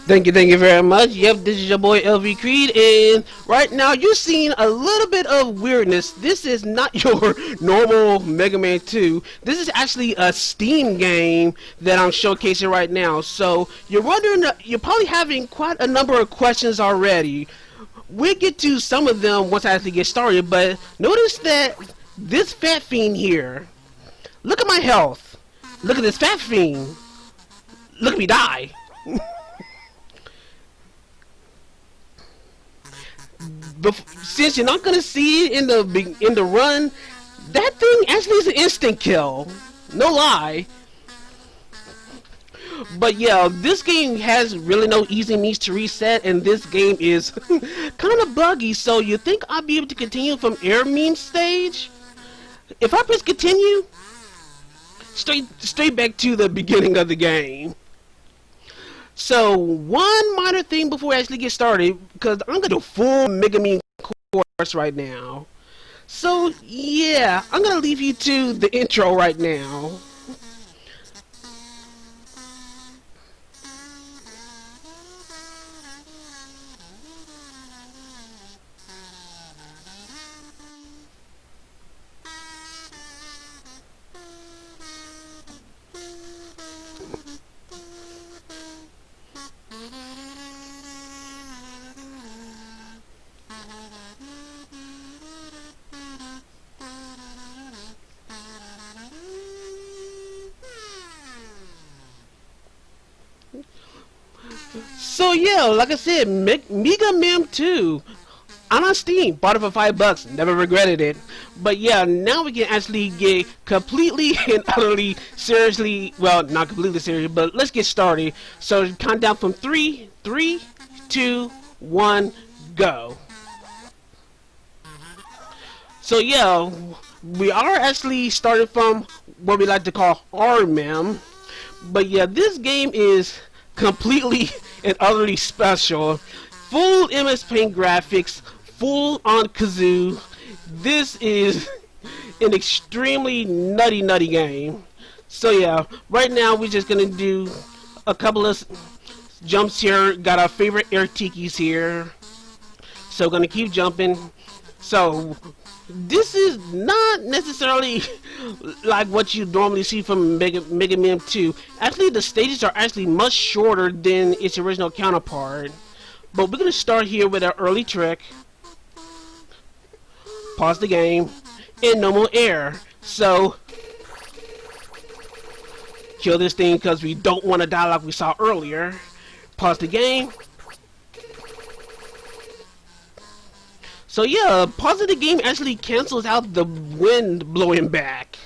Thank you very much. Yep, this is your boy LVCreed, and right now you're seeing a little bit of weirdness. This is not your normal Mega Man 2. This is actually a Steam game that I'm showcasing right now. So you're wondering, you're probably having quite a number of questions already. We'll get to some of them once I actually get started, but notice that this fat fiend here. Look at my health. Look at this fat fiend. Look at me die. Since you're not gonna see it in the run, that thing actually is an instant kill. No lie. But yeah, this game has really no easy means to reset, and this game is kind of buggy. So you think I'll be able to continue from air mean stage? If I press continue, straight back to the beginning of the game. So one minor thing before we actually get started, because I'm gonna do full Mega Man course right now. So yeah, I'm gonna leave you to the intro right now. So yeah, like I said, Meegah Mem 2 on Steam, bought it for $5, never regretted it. But yeah, now we can actually get completely and utterly seriously, well, not completely serious, but let's get started. So count down from 3, 2, 1, go. So yeah, we are actually started from what we like to call RMM. But yeah, this game is completely and utterly special. Full MS Paint graphics, full on kazoo. This is an extremely nutty game. So yeah, right now we're just gonna do a couple of jumps here. Got our favorite air tikis here. So gonna keep jumping. So this is not necessarily like what you normally see from Mega Man 2. Actually, the stages are actually much shorter than its original counterpart. But we're going to start here with our early trick. Pause the game. And no more air. So, kill this thing because we don't want to die like we saw earlier. Pause the game. So yeah, pausing the game actually cancels out the wind blowing back.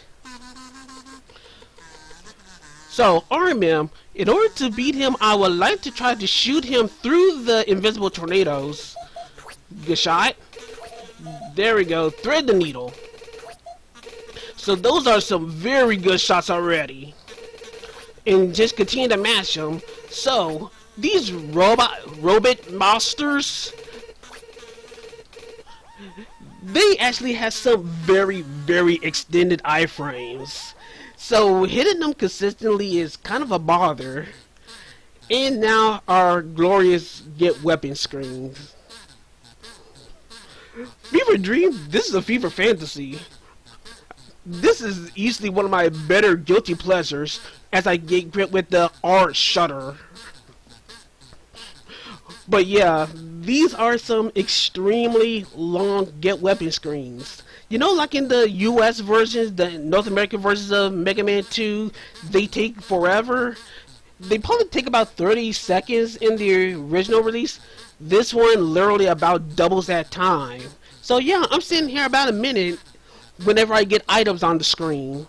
So RMM, in order to beat him, I would like to try to shoot him through the invisible tornadoes. Good shot. There we go. Thread the needle. So those are some very good shots already. And just continue to mash them. So these robot monsters, they actually have some very extended iframes. So hitting them consistently is kind of a bother. And now our glorious get weapon screens. Fever Dream, this is a fever fantasy. This is easily one of my better guilty pleasures as I get grip with the R shutter. But yeah, these are some extremely long get weapon screens. You know, like in the US versions, the North American versions of Mega Man 2, they take forever. They probably take about 30 seconds in the original release. This one literally about doubles that time. So yeah, I'm sitting here about a minute whenever I get items on the screen.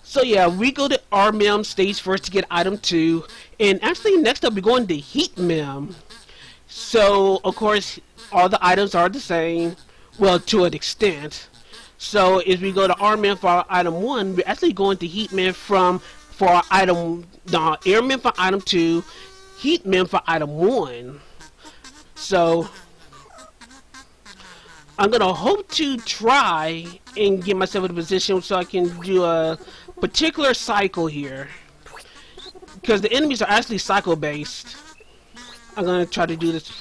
So yeah, we go to RMM stage first to get item 2, and actually next up we're going to Heat Mem. So of course all the items are the same, well, to an extent. So if we go to RMM for our item 1, we're actually going to Heat Mem for our item, no, Air Mem for item 2, Heat Mem for item 1. So I'm gonna hope to try and get myself in a position so I can do a particular cycle here. because the enemies are actually cycle based. I'm gonna try to do this.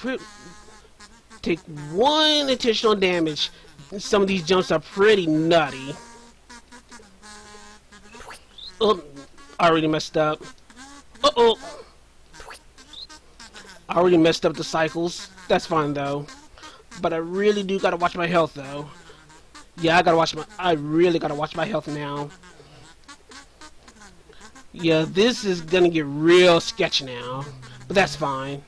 Take 1 additional damage. Some of these jumps are pretty nutty. Oh, I already messed up. Uh-oh. I already messed up the cycles. That's fine though. But I really do gotta watch my health though. Yeah, I really gotta watch my health now. Yeah, this is gonna get real sketchy now. But that's fine.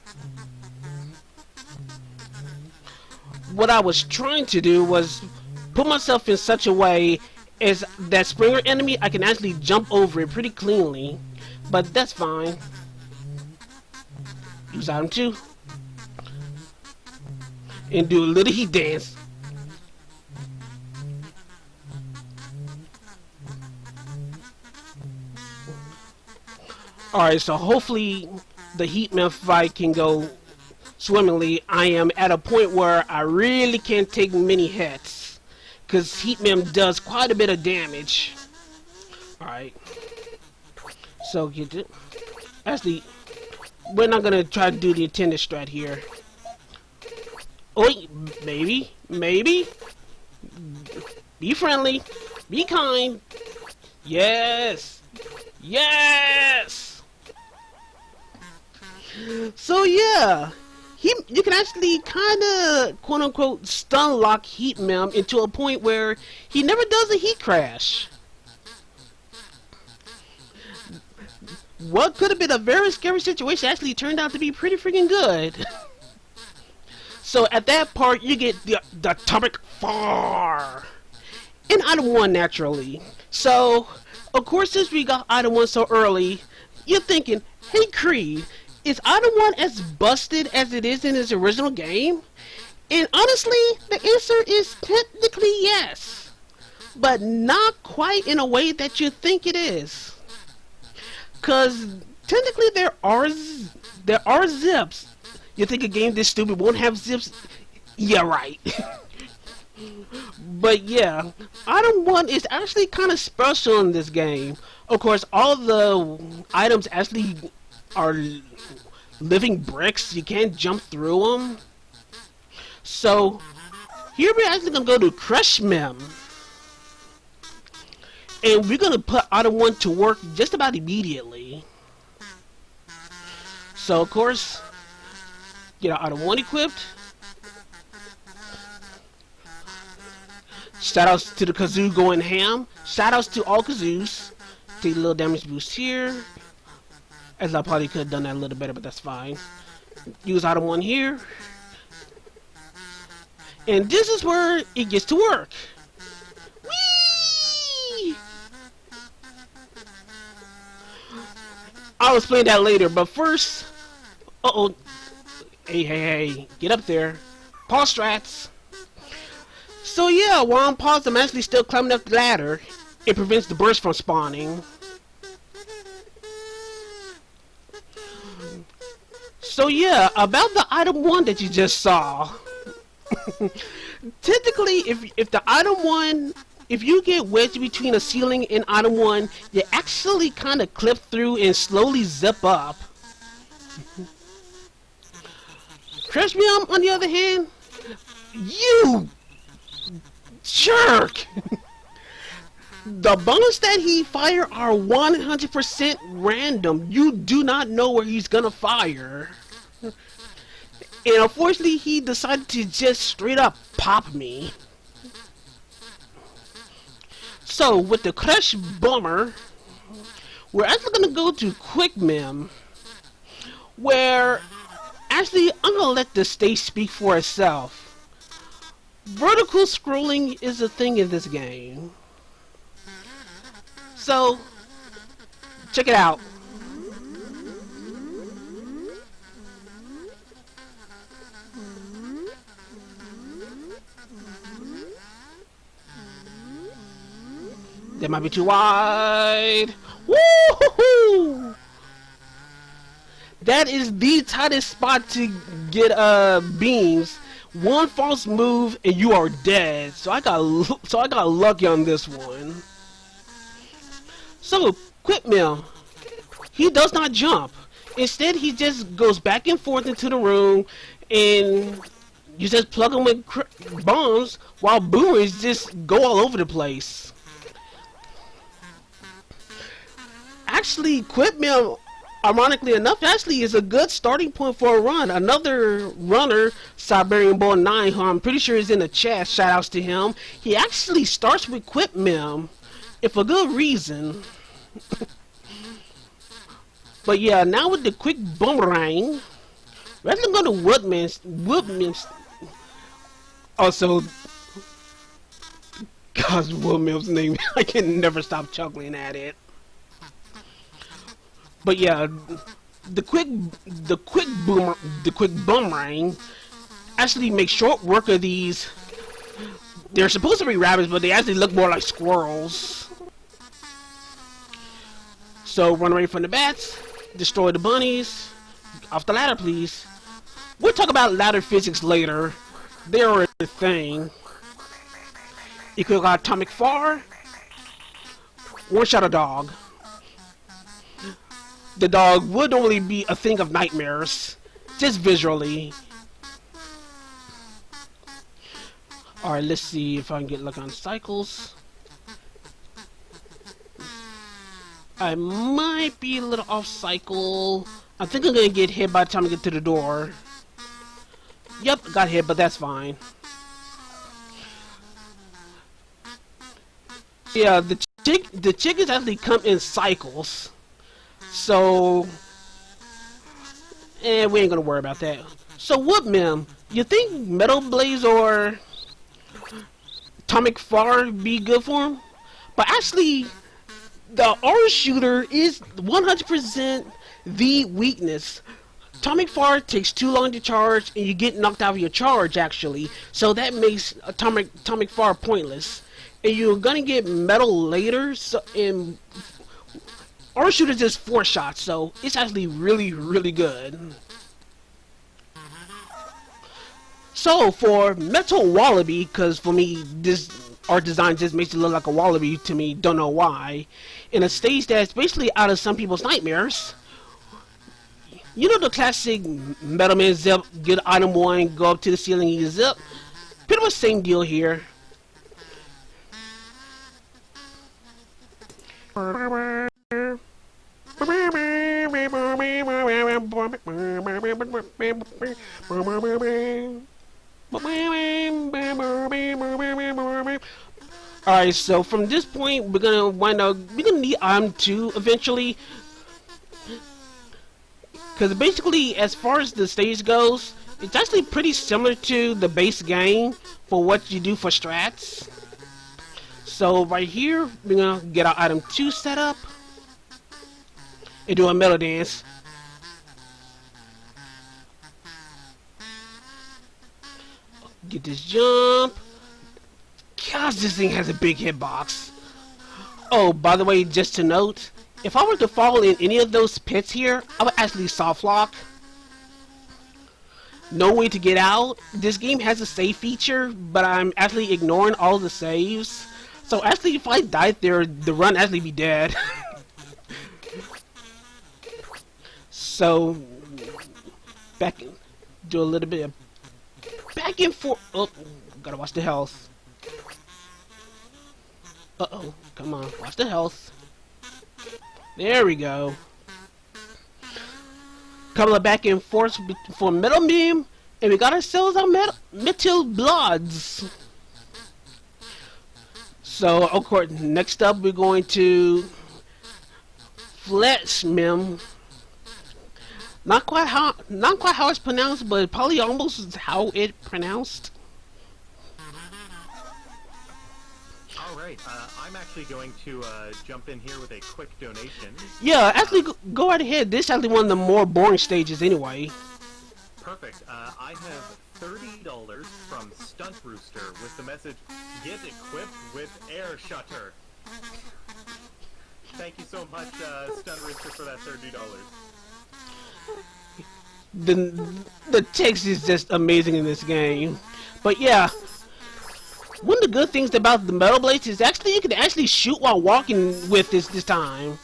What I was trying to do was put myself in such a way as that Springer enemy, I can actually jump over it pretty cleanly. But that's fine. Use item 2. And do a little heat dance. Alright, so hopefully the Heatman fight can go swimmingly. I am at a point where I really can't take many hits, because Heatman does quite a bit of damage. Alright. So get it. Actually, we're not gonna try to do the intended strat here. Oh, maybe. Be friendly. Be kind. Yes. Yes. So yeah, you can actually kind of quote unquote stun lock Heatman into a point where he never does a heat crash. What could have been a very scary situation actually turned out to be pretty freaking good. So at that part, you get the atomic far in item 1 naturally. So of course, since we got item 1 so early, you're thinking, hey Creed, is item 1 as busted as it is in its original game? And honestly, the answer is technically yes, but not quite in a way that you think it is. Cause technically there are zips. You think a game this stupid won't have zips? Yeah, right. But yeah, item 1 is actually kind of special in this game. Of course, all the items actually are living bricks. You can't jump through them. So here we're actually gonna go to Crush Mem, and we're gonna put item 1 to work just about immediately. So of course, get our item 1 equipped. Shoutouts to the kazoo going ham. Shoutouts to all kazoos. Take a little damage boost here. As I probably could have done that a little better, but that's fine. Use item 1 here. And this is where it gets to work. Whee! I'll explain that later, but first... Uh-oh. Hey. Get up there. Pause strats. So yeah, while I'm paused, I'm actually still climbing up the ladder. It prevents the burst from spawning. So yeah, about the item 1 that you just saw. Technically, if the item 1, if you get wedged between a ceiling and item 1, you actually kind of clip through and slowly zip up. Crush Me on the other hand, you jerk! The bullets that he fire are 100% random. You do not know where he's gonna fire. And unfortunately, he decided to just straight up pop me. So, with the Crush Bomber, we're actually gonna go to Quick Mem, where actually I'm gonna let the stage speak for itself. Vertical scrolling is a thing in this game. So, check it out. That might be too wide. Woo-hoo-hoo! That is the tightest spot to get beams. One false move and you are dead. So I got lucky on this one. So, Quick Mill. he does not jump. Instead, he just goes back and forth into the room, and you just plug him with bombs while boomers just go all over the place. Actually, Quitmill, ironically enough, actually is a good starting point for a run. Another runner, Siberian Bull 9, who I'm pretty sure is in the chat, shout outs to him. He actually starts with Quitmill, and for good reason. But yeah, now with the quick boomerang, rather than go to Woodman's. Also, God's Woodman's name, I can never stop chuckling at it. But yeah, the quick boomerang actually makes short work of these. They're supposed to be rabbits, but they actually look more like squirrels. So run away from the bats, destroy the bunnies. Off the ladder, please. We'll talk about ladder physics later. They're a thing. Equal atomic far. One shot a dog. The dog would normally be a thing of nightmares, just visually. Alright, let's see if I can get luck on cycles. I might be a little off cycle. I think I'm gonna get hit by the time I get to the door. Yep, got hit, but that's fine. Yeah, the chickens actually come in cycles. So, we ain't gonna worry about that. So, Woodman, you think Metal Blaze or Atomic Far be good for him? But actually, the R shooter is 100% the weakness. Atomic Far takes too long to charge, and you get knocked out of your charge, actually. So that makes Atomic Far pointless. And you're gonna get Metal later, so in R shooter is just 4 shots, so it's actually really, really good. So for Metal Wallaby, because for me this art design just makes it look like a wallaby to me, don't know why. In a stage that's basically out of some people's nightmares. You know the classic Metal Man zip, get item 1, go up to the ceiling and you zip? Pretty much same deal here. Alright, so from this point we're gonna need item 2 eventually. Because basically, as far as the stage goes, it's actually pretty similar to the base game for what you do for strats. So right here, we're gonna get our item 2 set up and do a metal dance. Get this jump. Gosh, this thing has a big hitbox. Oh, by the way, just to note, if I were to fall in any of those pits here, I would actually soft lock. No way to get out. This game has a save feature, but I'm actually ignoring all the saves. So actually, if I died there, the run actually be dead. So, do a little bit of back and forth. Oh, gotta watch the health. Uh-oh, come on, watch the health. There we go. Couple of back and forth for Metal Beam, and we got ourselves our Metal Bloods. So, of course, next up we're going to Flesh Mim. Not quite how it's pronounced, but probably almost how it's pronounced. Alright, I'm actually going to jump in here with a quick donation. Yeah, actually go right ahead. This is actually one of the more boring stages anyway. Perfect. I have $30 from Stunt Rooster with the message, "Get equipped with air shutter." Thank you so much, Stunt Rooster, for that $30. The text is just amazing in this game. But yeah, one of the good things about the Metal Blades is actually you can actually shoot while walking with this time.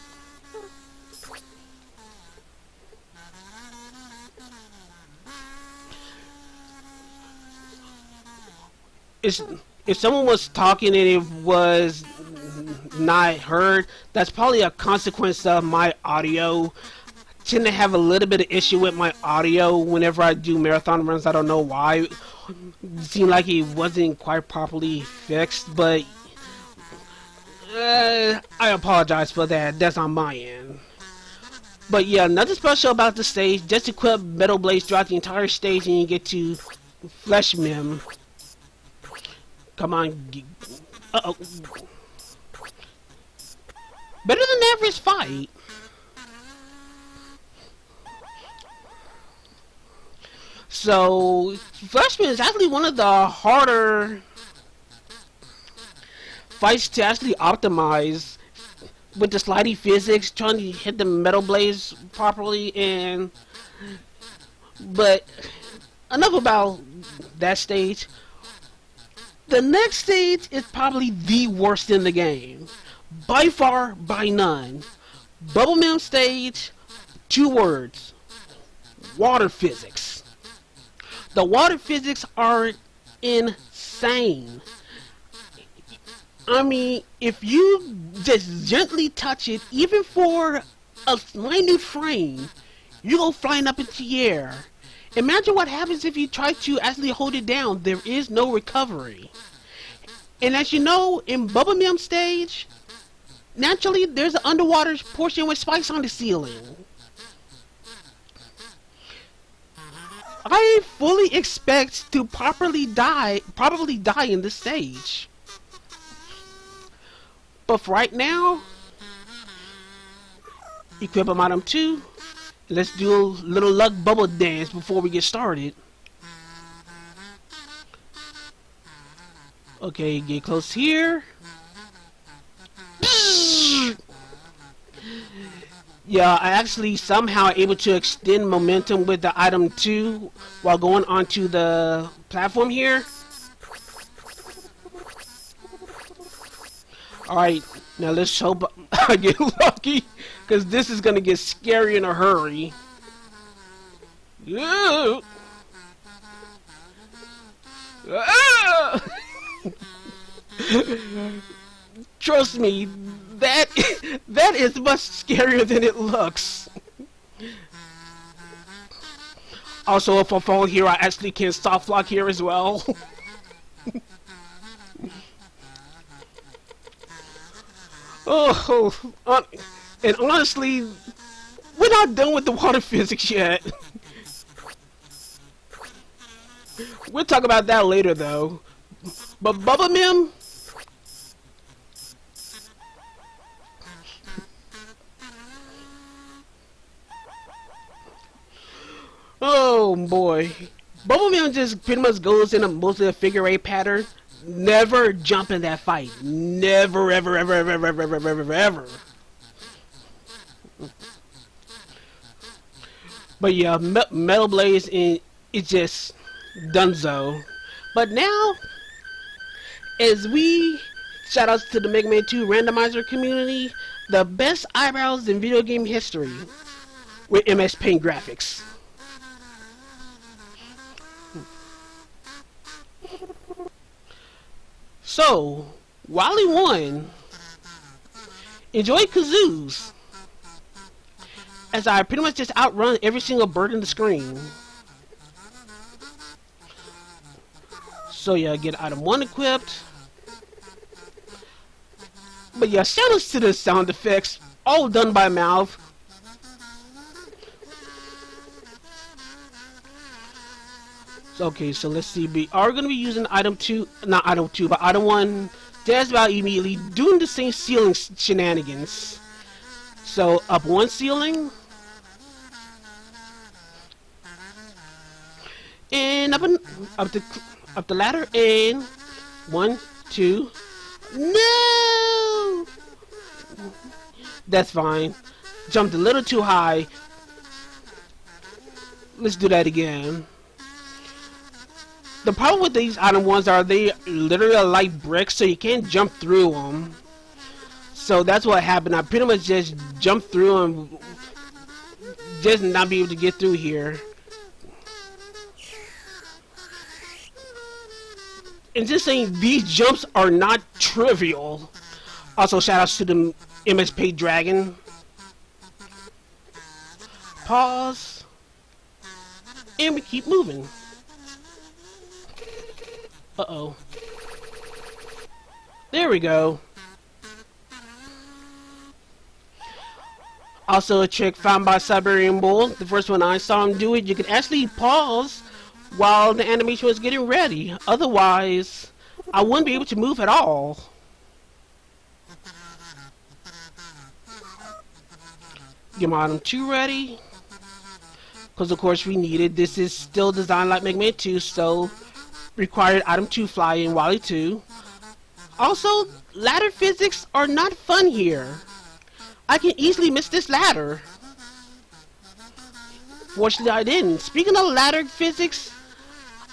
it's, if someone was talking and it was not heard, that's probably a consequence of my audio. Tend to have a little bit of issue with my audio whenever I do marathon runs. I don't know why. It seemed like it wasn't quite properly fixed, but I apologize for that. That's on my end. But yeah, nothing special about the stage. Just equip Metal Blades throughout the entire stage and you get to Flesh Mim. Come on. Uh-oh. Better than average fight. So, Flesh Mim is actually one of the harder fights to actually optimize with the slidey physics, trying to hit the Metal Blades properly, but enough about that stage. The next stage is probably the worst in the game. By far, by none. Bubble Mim stage, 2 words. Water physics. The water physics are insane. I mean, if you just gently touch it, even for a minute frame, you go flying up into the air. Imagine what happens if you try to actually hold it down. There is no recovery. And as you know, in Bubble Mim stage, naturally there's an underwater portion with spikes on the ceiling. I fully expect to probably die in this stage. But for right now, equip item 2. Let's do a little luck bubble dance before we get started. Okay, get close here. Yeah, I actually somehow able to extend momentum with the item 2 while going onto the platform here. Alright, now let's hope I get lucky, because this is going to get scary in a hurry. Ah! Trust me, that is much scarier than it looks. Also, if I fall here, I actually can soft lock here as well. Oh, and honestly, we're not done with the water physics yet. We'll talk about that later, though. But Bubble Mim, oh boy, Bubble Mim just pretty much goes in a mostly a figure 8 pattern. Never jump in that fight. Never, ever, ever, ever, ever, ever, ever, ever, ever. But yeah, Metal Blades, and it's just donezo. But now, as we shoutouts to the Mega Man 2 randomizer community, the best eyebrows in video game history with MS Paint graphics. So, Wally 1, enjoy kazoos, as I pretty much just outrun every single bird in the screen. So yeah, get item 1 equipped. But yeah, shoutouts to the sound effects, all done by mouth. Okay, so let's see. We are going to be using item 2, not item 2, but item 1 just about immediately, doing the same ceiling shenanigans. So, up 1 ceiling. And up the ladder, and 1, 2. No! That's fine. Jumped a little too high. Let's do that again. The problem with these item 1s are they literally are like bricks, so you can't jump through them. So that's what happened. I pretty much just jumped through and just not be able to get through here. And just saying, these jumps are not trivial. Also, shoutouts to the MSP Dragon. Pause. And we keep moving. Uh-oh. There we go. Also a trick found by Siberian Bull. The first one I saw him do it, you could actually pause while the animation was getting ready. Otherwise, I wouldn't be able to move at all. Get my item 2 ready. Because of course we need it. This is still designed like Mega Man 2, so required item 2 fly in Wally 2. Also, ladder physics are not fun here. I can easily miss this ladder. Fortunately, I didn't. Speaking of ladder physics,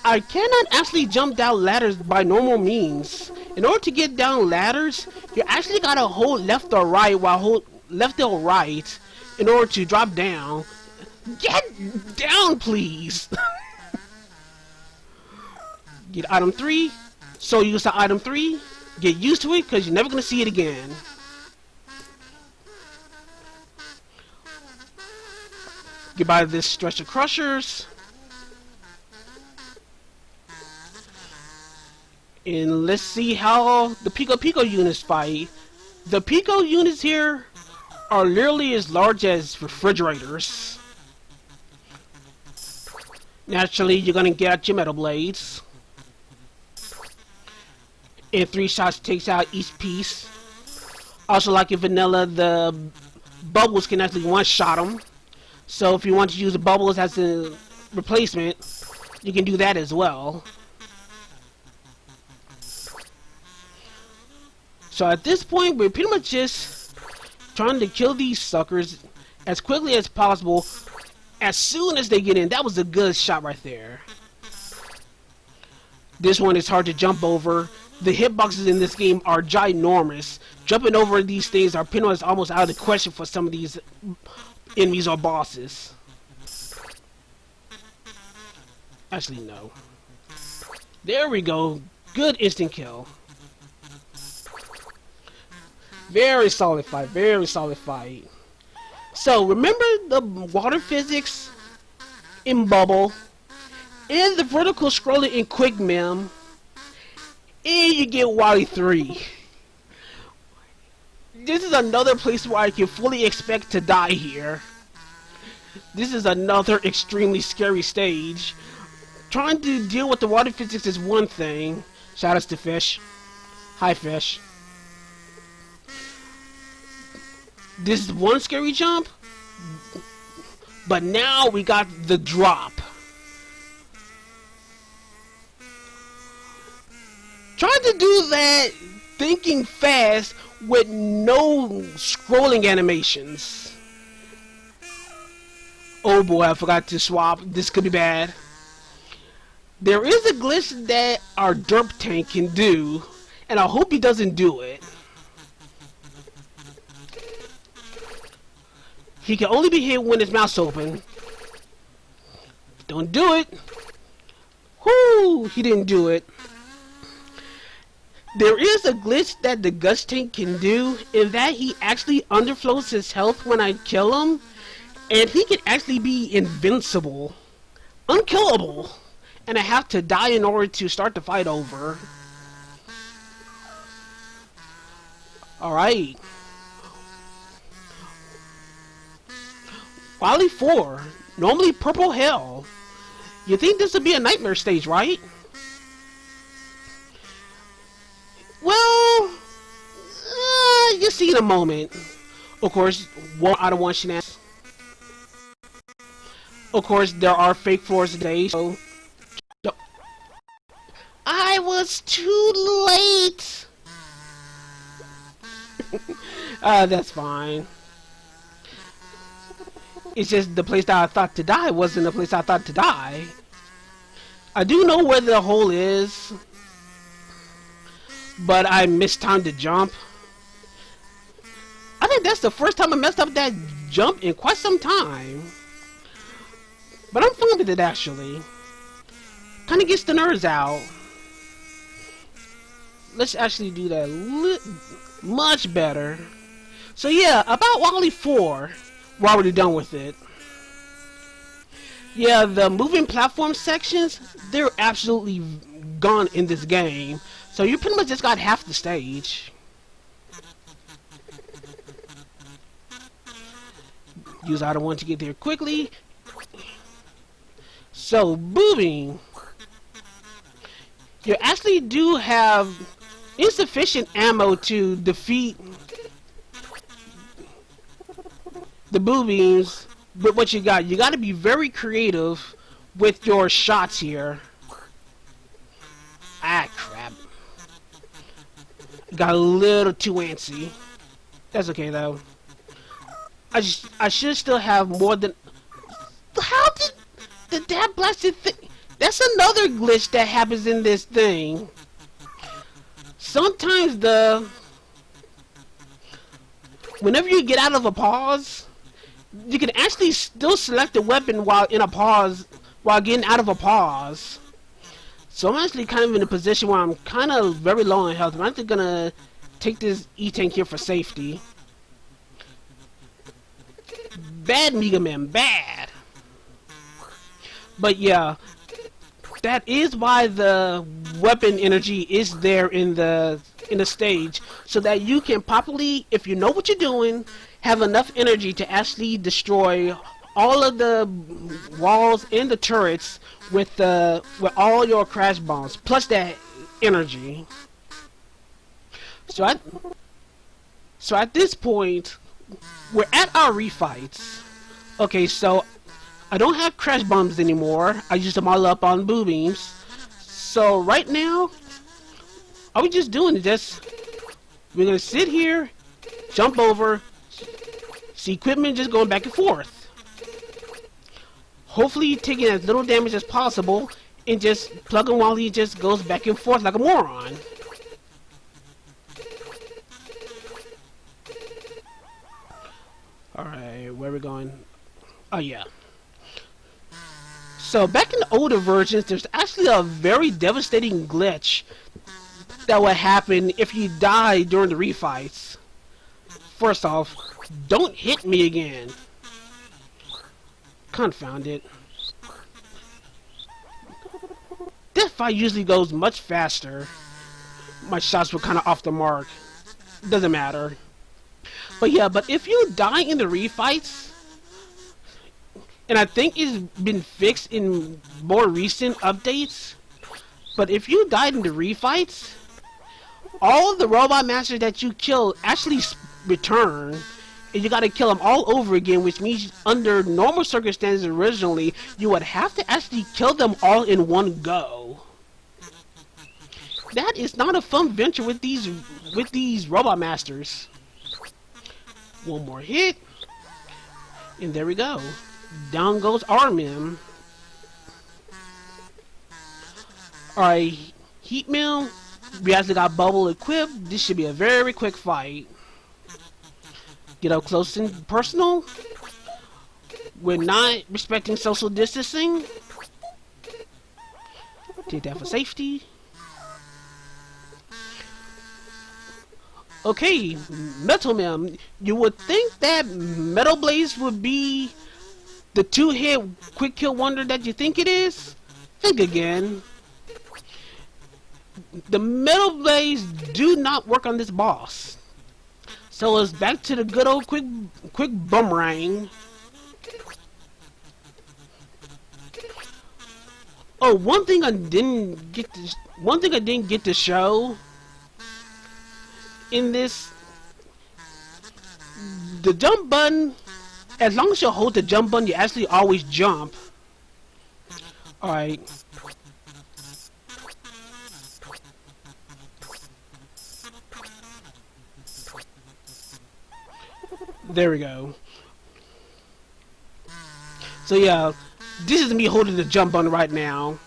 I cannot actually jump down ladders by normal means. In order to get down ladders, you actually gotta hold left or right while hold left or right in order to drop down. Get down, please! Get item 3. So use the item 3. Get used to it, because you're never gonna see it again. Get by this stretch of crushers. And let's see how the Pico Pico units fight. The Pico units here are literally as large as refrigerators. Naturally, you're gonna get out your metal blades. And 3 shots takes out each piece. Also, like in vanilla, the bubbles can actually one-shot them. So if you want to use the bubbles as a replacement, you can do that as well. So at this point, we're pretty much just trying to kill these suckers as quickly as possible as soon as they get in. That was a good shot right there. This one is hard to jump over. The hitboxes in this game are ginormous. Jumping over these things are pretty much almost out of the question for some of these enemies or bosses. Actually, no. There we go. Good instant kill. Very solid fight. Very solid fight. So, remember the water physics in Bubble, and the vertical scrolling in Quick Mem, and you get Wally 3. This is another place where I can fully expect to die here. This is another extremely scary stage. Trying to deal with the water physics is one thing. Shoutouts to Fish. Hi, Fish. This is one scary jump, but now we got the drop. Trying to do that thinking fast with no scrolling animations. Oh boy, I forgot to swap. This could be bad. There is a glitch that our derp tank can do, and I hope he doesn't do it. He can only be hit when his mouth's open. Don't do it. Whoo! He didn't do it. There is a glitch that the Gus tank can do, in that he actually underflows his health when I kill him, and he can actually be invincible, unkillable, and I have to die in order to start the fight over. Alright. Wily 4, normally purple hell. You think this would be a nightmare stage, right? Well, you see in a moment. Of course, 1 out of 1 shenanigans. Of course, there are fake floors today, so... I was too late! That's fine. It's just the place that I thought to die wasn't the place I thought to die. I do know where the hole is, but I mistimed the jump. I think that's the first time I messed up that jump in quite some time. But I'm fine with it, actually. Kinda gets the nerves out. let's actually do that much better. So yeah, about Wally 4, we're already done with it. Yeah, the moving platform sections, they're absolutely gone in this game. So you pretty much just got half the stage. Use either one to get there quickly. So, booming. You actually do have insufficient ammo to defeat the boobies with what you got. You got to be very creative with your shots here. Ah, crap. Got a little too antsy. That's okay, though. I should still have more than... How did that blasted thing... That's another glitch that happens in this thing. Sometimes whenever you get out of a pause, you can actually still select the weapon while in a pause, while getting out of a pause. So I'm actually kind of in a position where I'm kind of very low on health. I'm actually gonna take this E-tank here for safety. Bad Meegah Man, bad. But yeah, that is why the weapon energy is there in the stage, so that you can properly, if you know what you're doing, have enough energy to actually destroy all of the walls and the turrets with all your crash bombs plus that energy. So at this point, we're at our refights. Okay, so I don't have crash bombs anymore. I used them all up on boobies. So right now, all we just doing is we're gonna sit here, jump over, see equipment just going back and forth. Hopefully taking as little damage as possible and just plug him while he just goes back and forth like a moron. Alright, where are we going? Oh yeah. So back in the older versions, there's actually a very devastating glitch that would happen if you die during the refights. First off, don't hit me again. Confound it. This fight usually goes much faster. My shots were kind of off the mark. Doesn't matter. But yeah, but if you die in the refights, and I think it's been fixed in more recent updates, but if you died in the refights, all of the robot masters that you kill actually return, and you gotta kill them all over again, which means under normal circumstances originally, you would have to actually kill them all in one go. That is not a fun venture with these robot masters. One more hit, and there we go. Down goes Armin. Alright, Heat Mill. We actually got Bubble equipped. This should be a very quick fight. Get up close and personal. We're not respecting social distancing. Take that for safety. Okay, Metal Man. You would think that Metal Blaze would be the two-hit quick kill wonder that you think it is? Think again. The Metal Blaze do not work on this boss. So it's back to the good old quick boomerang. Oh, one thing I didn't get to show in this, the jump button, as long as you hold the jump button, you actually always jump. Alright. There we go. So yeah, this is me holding the jump button right now.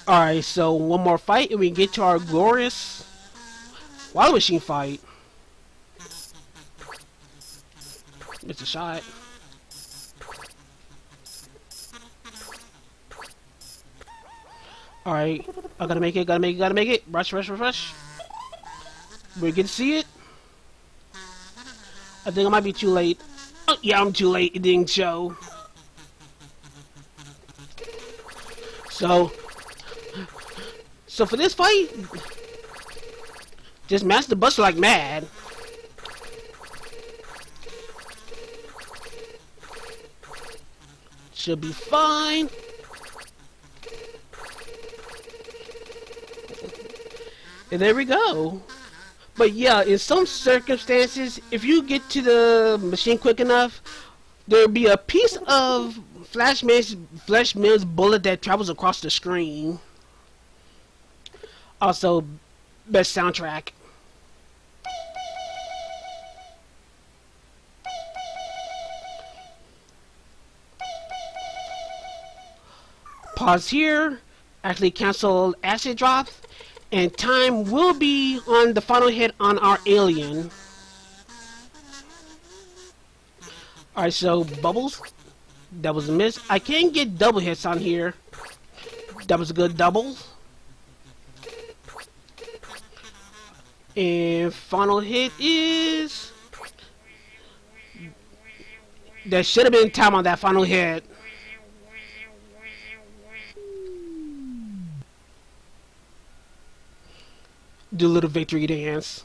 Alright, so one more fight and we get to our glorious Wild Machine fight. Missed a shot. Alright, I gotta make it, gotta make it, gotta make it. Rush, rush, rush, rush. We can see it. I think I might be too late. Oh, yeah, I'm too late. It didn't show. So for this fight, just mash the buster like mad. Should be fine. And there we go. But yeah, in some circumstances, if you get to the machine quick enough, there'll be a piece of Flashman's bullet that travels across the screen. Also, best soundtrack. Pause here. Actually cancel acid drop. And time will be on the final hit on our alien. Alright, so bubbles. That was a miss. I can get double hits on here. That was a good double. And final hit is... There should have been time on that final hit. Do a little victory dance.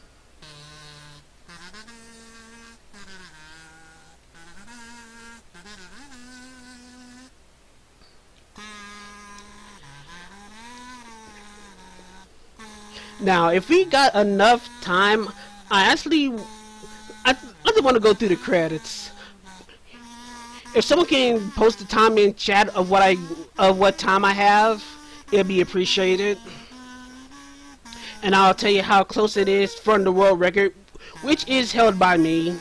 Now, if we got enough time, I just want to go through the credits. If someone can post the time in chat of what time I have, it'll be appreciated. And I'll tell you how close it is from the world record, which is held by me.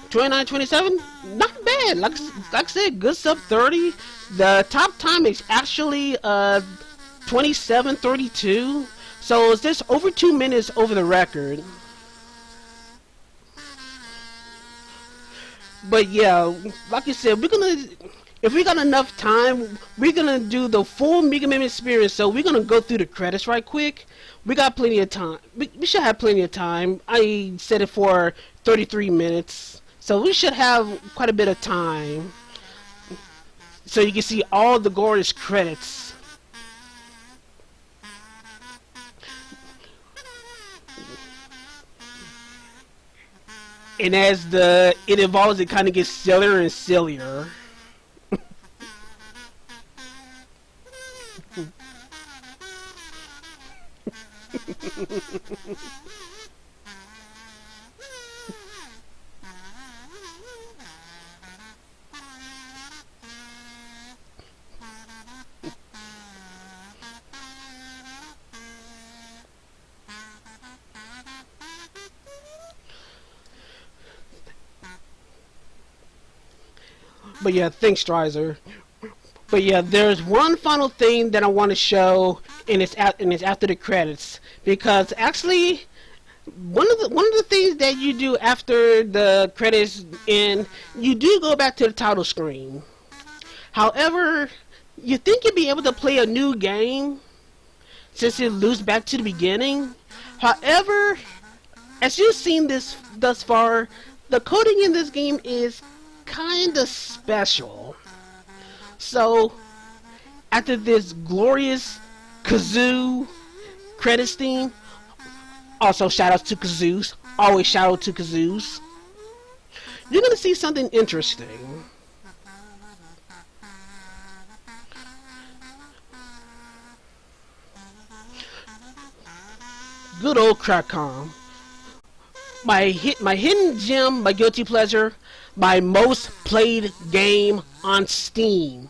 $29.27, not bad. Like I said, good sub 30. The top time is actually 27:32. So it's just over 2 minutes over the record. But yeah, like I said, if we got enough time, we're gonna do the full Meegah Meme experience. So we're gonna go through the credits right quick. We got plenty of time. We should have plenty of time. I set it for 33 minutes, so we should have quite a bit of time. So you can see all the glorious credits. And as it evolves, it kind of gets sillier and sillier. But yeah, thanks, Strizer. But yeah, there's one final thing that I want to show, and it's after the credits, because actually, one of the things that you do after the credits end, you do go back to the title screen. However, you think you'd be able to play a new game since it loops back to the beginning. However, as you've seen this thus far, the coding in this game is kinda special. So, after this glorious Kazoo credits theme, also shoutouts to Kazoos, always shout out to Kazoos, you're gonna see something interesting. Good old Crackom. My hidden gem, my guilty pleasure, my most played game on Steam.